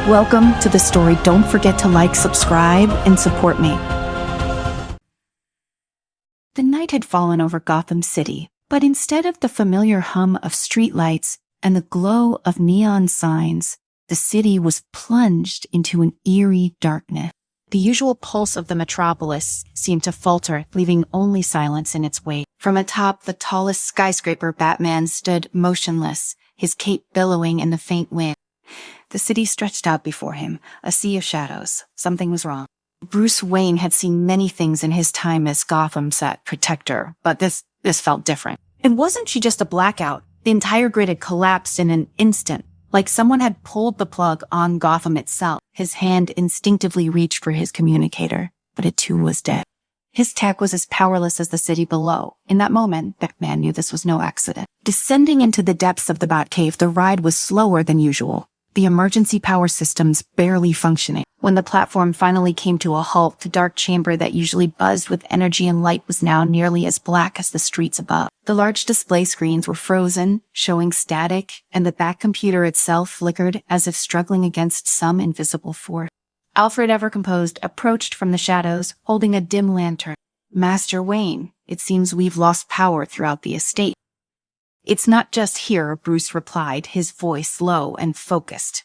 Welcome to the story. Don't forget to like, subscribe, and support me. The night had fallen over Gotham City, but instead of the familiar hum of streetlights and the glow of neon signs, the city was plunged into an eerie darkness. The usual pulse of the metropolis seemed to falter, leaving only silence in its wake. From atop the tallest skyscraper, Batman stood motionless, his cape billowing in the faint wind. The city stretched out before him, a sea of shadows. Something was wrong. Bruce Wayne had seen many things in his time as Gotham's protector, but this felt different. And wasn't she just a blackout? The entire grid had collapsed in an instant, like someone had pulled the plug on Gotham itself. His hand instinctively reached for his communicator, but it too was dead. His tech was as powerless as the city below. In that moment, Batman knew this was no accident. Descending into the depths of the Batcave, the ride was slower than usual, the emergency power systems barely functioning. When the platform finally came to a halt, the dark chamber that usually buzzed with energy and light was now nearly as black as the streets above. The large display screens were frozen, showing static, and the Bat computer itself flickered as if struggling against some invisible force. Alfred, ever composed, approached from the shadows, holding a dim lantern. "Master Wayne, it seems we've lost power throughout the estate." "It's not just here," Bruce replied, his voice low and focused.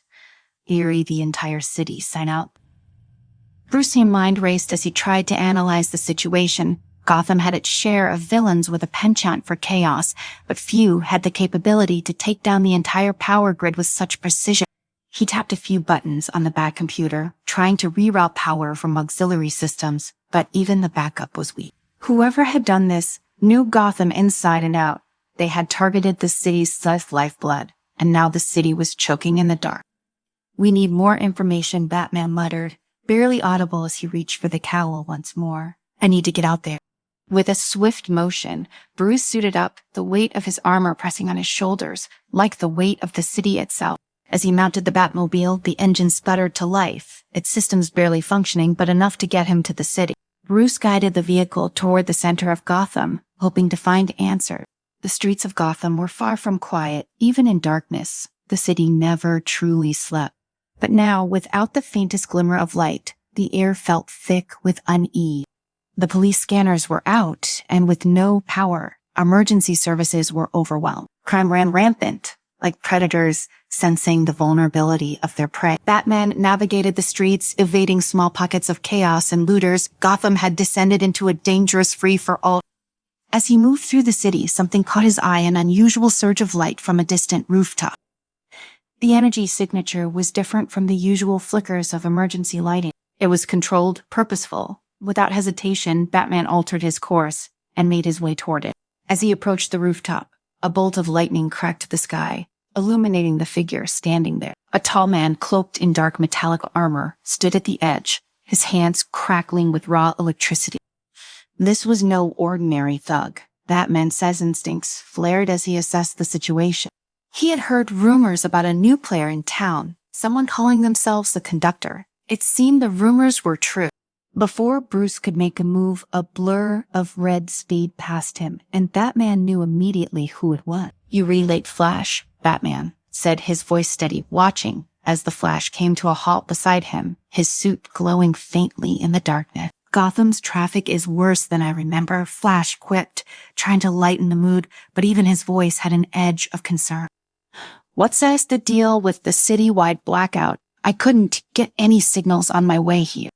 "Eerie, the entire city, sign out." Bruce's mind raced as he tried to analyze the situation. Gotham had its share of villains with a penchant for chaos, but few had the capability to take down the entire power grid with such precision. He tapped a few buttons on the Bat computer, trying to reroute power from auxiliary systems, but even the backup was weak. Whoever had done this knew Gotham inside and out. They had targeted the city's lifeblood, and now the city was choking in the dark. "We need more information," Batman muttered, barely audible as he reached for the cowl once more. "I need to get out there." With a swift motion, Bruce suited up, the weight of his armor pressing on his shoulders, like the weight of the city itself. As he mounted the Batmobile, the engine sputtered to life, its systems barely functioning, but enough to get him to the city. Bruce guided the vehicle toward the center of Gotham, hoping to find answers. The streets of Gotham were far from quiet, even in darkness. The city never truly slept. But now, without the faintest glimmer of light, the air felt thick with unease. The police scanners were out, and with no power, emergency services were overwhelmed. Crime ran rampant, like predators sensing the vulnerability of their prey. Batman navigated the streets, evading small pockets of chaos and looters. Gotham had descended into a dangerous free-for-all. As he moved through the city, something caught his eye, an unusual surge of light from a distant rooftop. The energy signature was different from the usual flickers of emergency lighting. It was controlled, purposeful. Without hesitation, Batman altered his course and made his way toward it. As he approached the rooftop, a bolt of lightning cracked the sky, illuminating the figure standing there. A tall man, cloaked in dark metallic armor, stood at the edge, his hands crackling with raw electricity. This was no ordinary thug. Batman's instincts flared as he assessed the situation. He had heard rumors about a new player in town, someone calling themselves the Conductor. It seemed the rumors were true. Before Bruce could make a move, a blur of red speed past him, and Batman knew immediately who it was. "You relayed Flash," Batman said, his voice steady, watching as the Flash came to a halt beside him, his suit glowing faintly in the darkness. "Gotham's traffic is worse than I remember," Flash quipped, trying to lighten the mood, but even his voice had an edge of concern. "What's the deal with the city-wide blackout? I couldn't get any signals on my way here."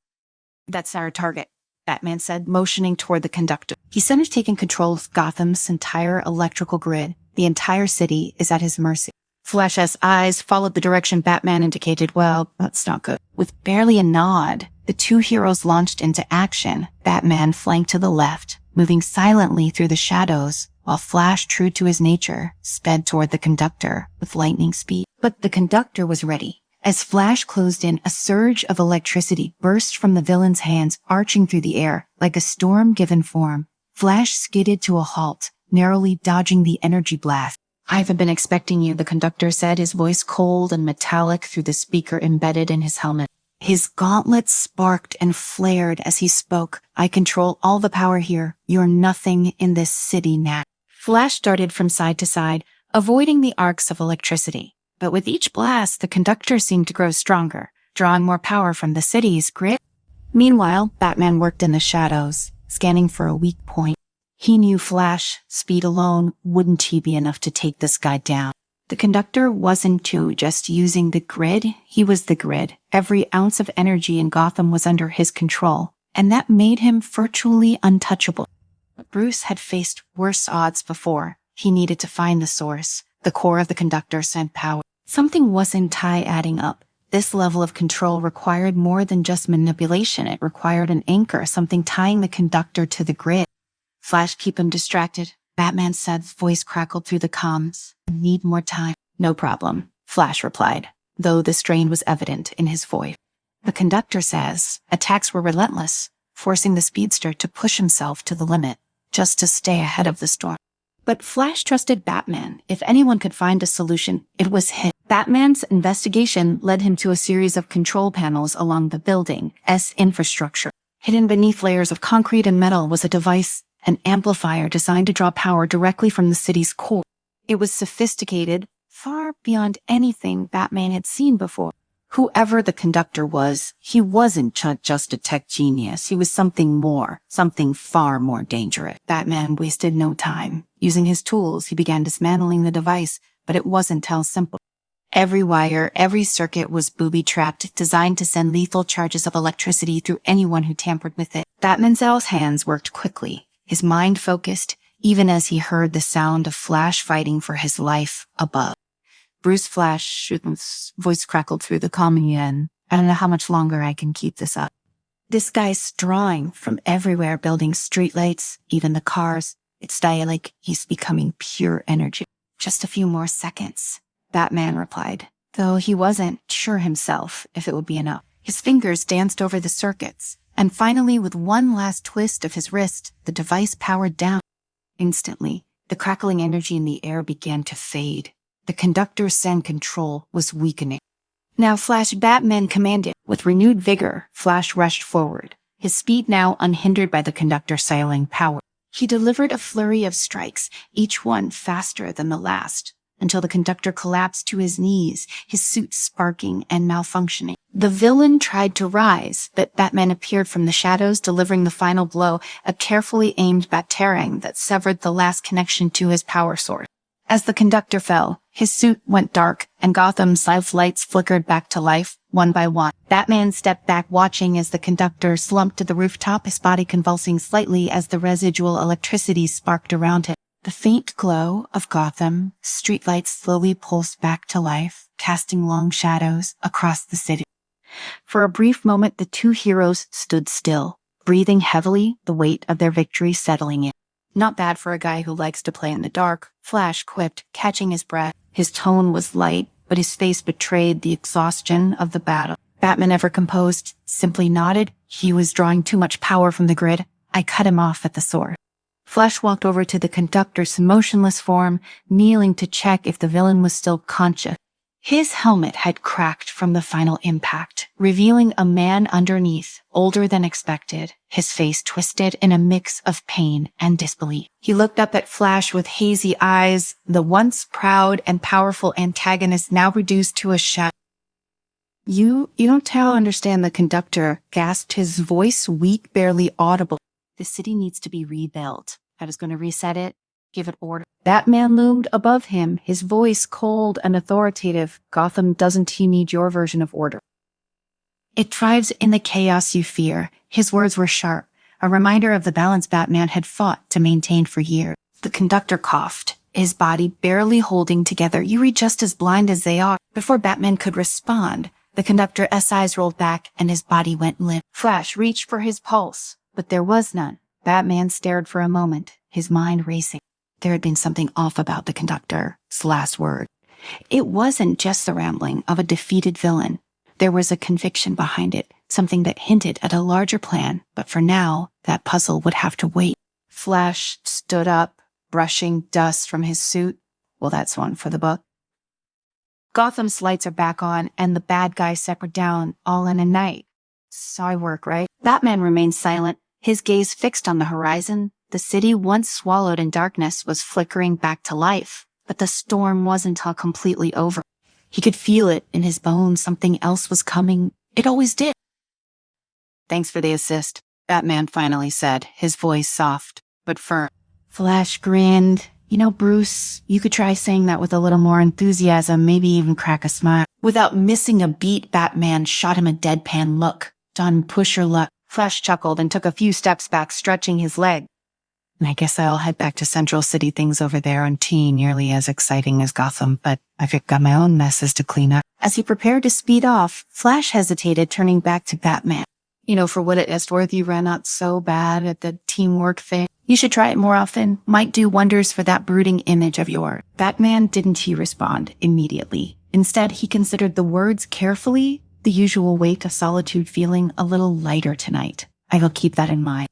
"That's our target," Batman said, motioning toward the Conductor. He's taken control of Gotham's entire electrical grid. The entire city is at his mercy. Flash's eyes followed the direction Batman indicated. "Well, that's not good." With barely a nod, the two heroes launched into action. Batman flanked to the left, moving silently through the shadows, while Flash, true to his nature, sped toward the Conductor with lightning speed. But the Conductor was ready. As Flash closed in, a surge of electricity burst from the villain's hands, arching through the air like a storm given form. Flash skidded to a halt, narrowly dodging the energy blast. "I haven't been expecting you," the Conductor said, his voice cold and metallic through the speaker embedded in his helmet. His gauntlets sparked and flared as he spoke. "I control all the power here. You're nothing in this city now." Flash darted from side to side, avoiding the arcs of electricity. But with each blast, the conductor seemed to grow stronger, drawing more power from the city's grid. Meanwhile, Batman worked in the shadows, scanning for a weak point. He knew Flash, speed alone, wouldn't be enough to take this guy down. The conductor wasn't just using the grid, he was the grid. Every ounce of energy in Gotham was under his control, and that made him virtually untouchable. But Bruce had faced worse odds before. He needed to find the source. The core of the conductor sent power. Something wasn't adding up. This level of control required more than just manipulation. It required an anchor, something tying the conductor to the grid. Flash, keep him distracted. Batman said, voice crackled through the comms. Need more time. No problem, Flash replied, though the strain was evident in his voice. The conductor says attacks were relentless, forcing the speedster to push himself to the limit, just to stay ahead of the storm. But Flash trusted Batman. If anyone could find a solution, it was him. Batman's investigation led him to a series of control panels along the building's infrastructure. Hidden beneath layers of concrete and metal was a device, an amplifier designed to draw power directly from the city's core. It was sophisticated, far beyond anything Batman had seen before. Whoever the conductor was, he wasn't just a tech genius. He was something more, something far more dangerous. Batman wasted no time. Using his tools, he began dismantling the device, but it wasn't how simple. Every wire, every circuit was booby-trapped, designed to send lethal charges of electricity through anyone who tampered with it. Batman's hands worked quickly, his mind focused, even as he heard the sound of Flash fighting for his life above. Bruce Flash's voice crackled through the comm again. I don't know how much longer I can keep this up. This guy's drawing from everywhere, building streetlights, even the cars. It's like he's becoming pure energy. Just a few more seconds, Batman replied, though he wasn't sure himself if it would be enough. His fingers danced over the circuits, and finally, with one last twist of his wrist, the device powered down. Instantly, the crackling energy in the air began to fade. The conductor's send control was weakening. Now Flash, Batman commanded. With renewed vigor, Flash rushed forward, his speed now unhindered by the conductor's siling power. He delivered a flurry of strikes, each one faster than the last, until the conductor collapsed to his knees, his suit sparking and malfunctioning. The villain tried to rise, but Batman appeared from the shadows, delivering the final blow, a carefully aimed batarang that severed the last connection to his power source. As the conductor fell, his suit went dark, and Gotham's lights flickered back to life, one by one. Batman stepped back, watching as the conductor slumped to the rooftop, his body convulsing slightly as the residual electricity sparked around him. The faint glow of Gotham streetlights slowly pulsed back to life, casting long shadows across the city. For a brief moment, the two heroes stood still, breathing heavily, the weight of their victory settling in. Not bad for a guy who likes to play in the dark, Flash quipped, catching his breath. His tone was light, but his face betrayed the exhaustion of the battle. Batman, ever composed, simply nodded. He was drawing too much power from the grid. I cut him off at the source. Flash walked over to the conductor's motionless form, kneeling to check if the villain was still conscious. His helmet had cracked from the final impact, revealing a man underneath, older than expected, his face twisted in a mix of pain and disbelief. He looked up at Flash with hazy eyes, the once proud and powerful antagonist now reduced to a shadow. You don't understand, the conductor gasped, his voice weak, barely audible. The city needs to be rebuilt. I was going to reset it, give it order. Batman loomed above him, his voice cold and authoritative. Gotham doesn't need your version of order. It thrives in the chaos you fear. His words were sharp, a reminder of the balance Batman had fought to maintain for years. The conductor coughed, his body barely holding together. You read just as blind as they are. Before Batman could respond, the conductor's eyes rolled back and his body went limp. Flash reached for his pulse, but there was none. Batman stared for a moment, his mind racing. There had been something off about the conductor's last word. It wasn't just the rambling of a defeated villain. There was a conviction behind it, something that hinted at a larger plan, but for now, that puzzle would have to wait. Flash stood up, brushing dust from his suit. Well, that's one for the book. Gotham's lights are back on, and the bad guys separate down, all in a night. Sorry work, right? Batman remained silent, his gaze fixed on the horizon. The city, once swallowed in darkness, was flickering back to life, but the storm wasn't completely over. He could feel it in his bones. Something else was coming. It always did. "Thanks for the assist," Batman finally said, his voice soft but firm. Flash grinned. "You know, Bruce, you could try saying that with a little more enthusiasm, maybe even crack a smile." Without missing a beat, Batman shot him a deadpan look. "Done, push your luck." Flash chuckled and took a few steps back, stretching his leg. "And I guess I'll head back to Central City. Things over there aren't nearly as exciting as Gotham, but I've got my own messes to clean up." As he prepared to speed off, Flash hesitated, turning back to Batman. "You know, for what it is worth, you ran out so bad at the teamwork thing. You should try it more often. Might do wonders for that brooding image of yours." Batman didn't respond immediately. Instead, he considered the words carefully, the usual weight of solitude feeling a little lighter tonight. "I will keep that in mind."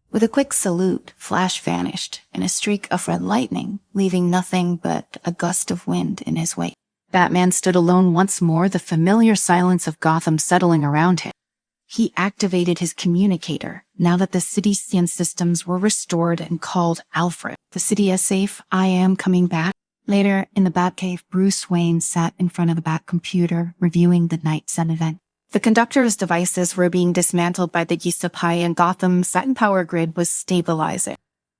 With a quick salute, Flash vanished in a streak of red lightning, leaving nothing but a gust of wind in his wake. Batman stood alone once more, the familiar silence of Gotham settling around him. He activated his communicator, now that the city's scan systems were restored, and called Alfred. "The city is safe. I am coming back." Later, in the Batcave, Bruce Wayne sat in front of the Bat-computer, reviewing the night sun event. The conductor's devices were being dismantled by the HFY, and Gotham's satin power grid was stabilizing.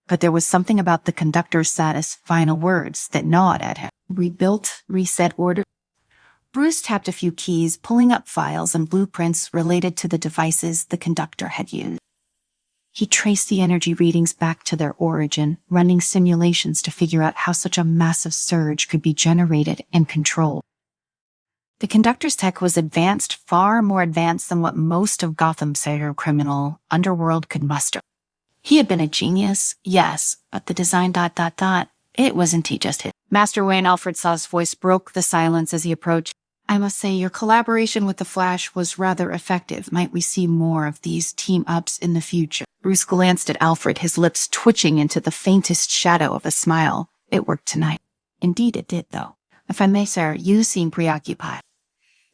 But there was something about the conductor's final words that gnawed at him. "Rebuilt, reset order." Bruce tapped a few keys, pulling up files and blueprints related to the devices the conductor had used. He traced the energy readings back to their origin, running simulations to figure out how such a massive surge could be generated and controlled. The conductor's tech was advanced, far more advanced than what most of Gotham's criminal underworld could muster. He had been a genius, yes, but the design ... it wasn't he just hit. Master Wayne, Alfred Saw's voice broke the silence as he approached. "I must say, your collaboration with the Flash was rather effective. Might we see more of these team-ups in the future?" Bruce glanced at Alfred, his lips twitching into the faintest shadow of a smile. "It worked tonight." "Indeed it did, though. If I may, sir, you seem preoccupied."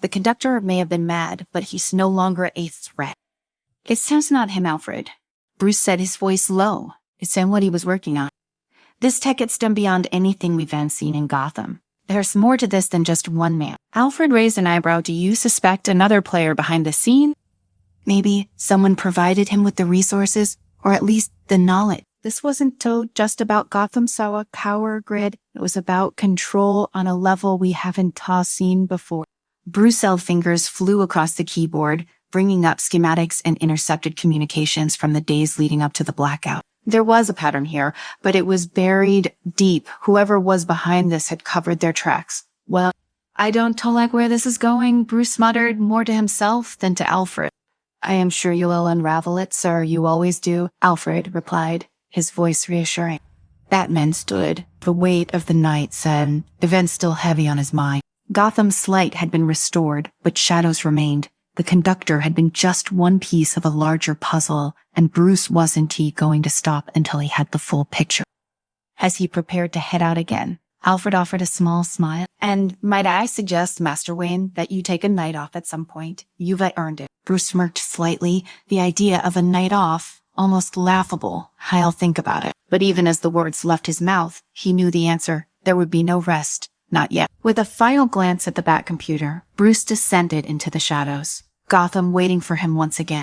The conductor may have been mad, but he's no longer a threat. "It sounds not him, Alfred." Bruce said, his voice low. "It's him what he was working on. This tech gets done beyond anything we've seen in Gotham. There's more to this than just one man." Alfred raised an eyebrow. "Do you suspect another player behind the scene?" "Maybe someone provided him with the resources, or at least the knowledge." This wasn't just about Gotham's power grid. It was about control on a level we haven't seen before. Bruce's fingers flew across the keyboard, bringing up schematics and intercepted communications from the days leading up to the blackout. There was a pattern here, but it was buried deep. Whoever was behind this had covered their tracks. "Well, I don't like where this is going," Bruce muttered, more to himself than to Alfred. "I am sure you will unravel it, sir. You always do," Alfred replied, his voice reassuring. Batman stood, the weight of the night said, events still heavy on his mind. Gotham's light had been restored, but shadows remained. The conductor had been just one piece of a larger puzzle, and Bruce wasn't going to stop until he had the full picture. As he prepared to head out again, Alfred offered a small smile. "And might I suggest, Master Wayne, that you take a night off at some point? You've earned it." Bruce smirked slightly. The idea of a night off, almost laughable. "I'll think about it." But even as the words left his mouth, he knew the answer. There would be no rest. Not yet. With a final glance at the Bat-computer, Bruce descended into the shadows, Gotham waiting for him once again.